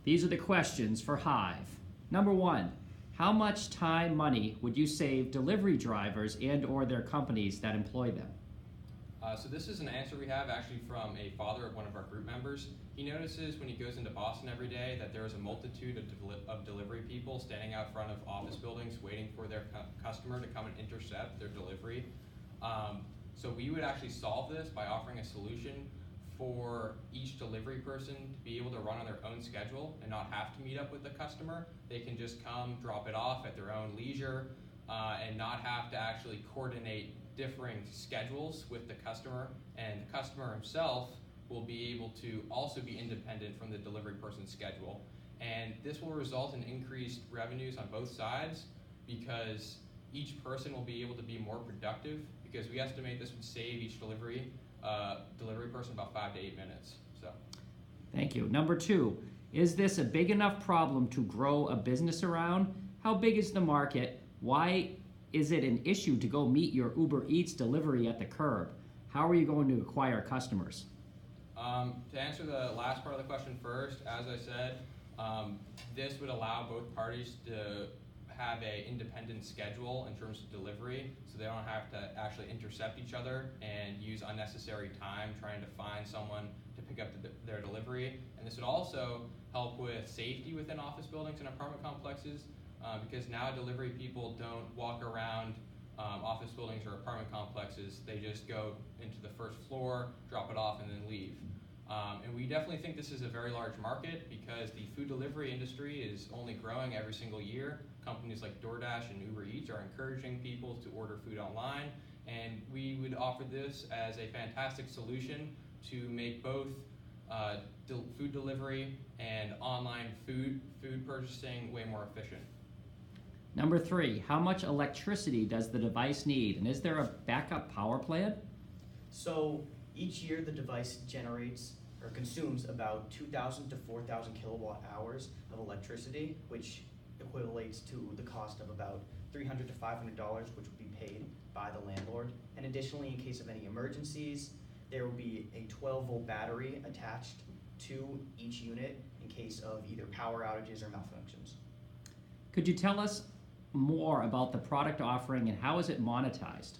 These are the questions for HIVE. Number 1, how much time, money would you save delivery drivers and or their companies that employ them? So this is an answer we have actually from a father of one of our group members. He notices when he goes into Boston every day that there is a multitude of delivery people standing out front of office buildings waiting for their customer to come and intercept their delivery. So we would actually solve this by offering a solution for each delivery person to be able to run on their own schedule and not have to meet up with the customer. They can just come, drop it off at their own leisure, and not have to actually coordinate differing schedules with the customer, and the customer himself will be able to also be independent from the delivery person's schedule. And this will result in increased revenues on both sides because each person will be able to be more productive, because we estimate this would save each delivery person about 5 to 8 minutes. So, thank you. Number 2, is this a big enough problem to grow a business around? How big is the market? Why is it an issue to go meet your Uber Eats delivery at the curb? How are you going to acquire customers? To answer the last part of the question first, as I said, this would allow both parties to have an independent schedule in terms of delivery, so they don't have to actually intercept each other and use unnecessary time trying to find someone to pick up their delivery. And this would also help with safety within office buildings and apartment complexes, because now delivery people don't walk around office buildings or apartment complexes. They just go into the first floor, drop it off, and then leave. And we definitely think this is a very large market because the food delivery industry is only growing every single year. Companies like DoorDash and Uber Eats are encouraging people to order food online, and we would offer this as a fantastic solution to make both food delivery and online food purchasing way more efficient. Number 3, how much electricity does the device need, and is there a backup power plan? So each year the device generates or consumes about 2,000 to 4,000 kilowatt hours of electricity, which equates to the cost of about $300 to $500, which would be paid by the landlord. And additionally, in case of any emergencies, there will be a 12-volt battery attached to each unit in case of either power outages or malfunctions. Could you tell us more about the product offering and how is it monetized?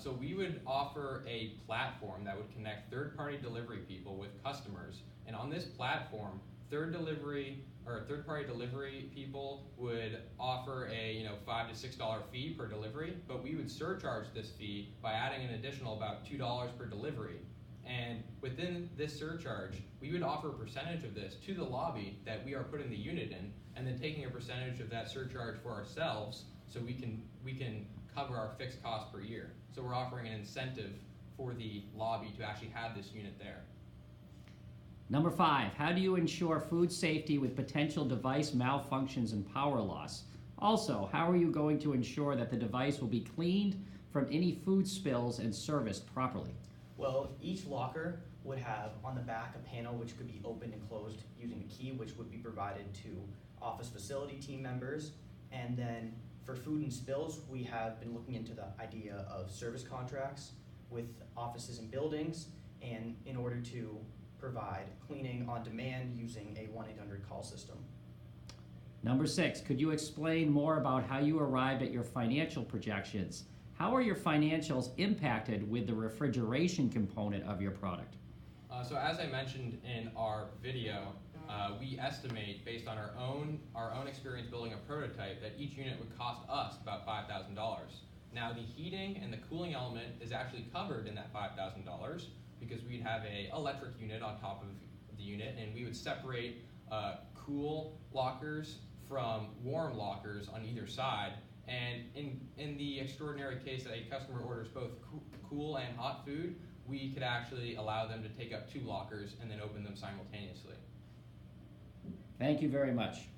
So we would offer a platform that would connect third-party delivery people with customers, and on this platform, third-party delivery people would offer a $5 to $6 fee per delivery, but we would surcharge this fee by adding an additional about $2 per delivery. And within this surcharge, we would offer a percentage of this to the lobby that we are putting the unit in, and then taking a percentage of that surcharge for ourselves, so we can cover our fixed cost per year. So we're offering an incentive for the lobby to actually have this unit there. Number 5, how do you ensure food safety with potential device malfunctions and power loss? Also, how are you going to ensure that the device will be cleaned from any food spills and serviced properly? Well, each locker would have on the back a panel which could be opened and closed using a key, which would be provided to office facility team members. And then for food and spills, we have been looking into the idea of service contracts with offices and buildings, and in order to provide cleaning on demand using a 1-800 call system. Number 6, could you explain more about how you arrived at your financial projections? How are your financials impacted with the refrigeration component of your product? So as I mentioned in our video, we estimate based on our own experience building a prototype that each unit would cost us about $5,000. Now the heating and the cooling element is actually covered in that $5,000 because we'd have an electric unit on top of the unit, and we would separate cool lockers from warm lockers on either side. And in the extraordinary case that a customer orders both cool and hot food, we could actually allow them to take up 2 lockers and then open them simultaneously. Thank you very much.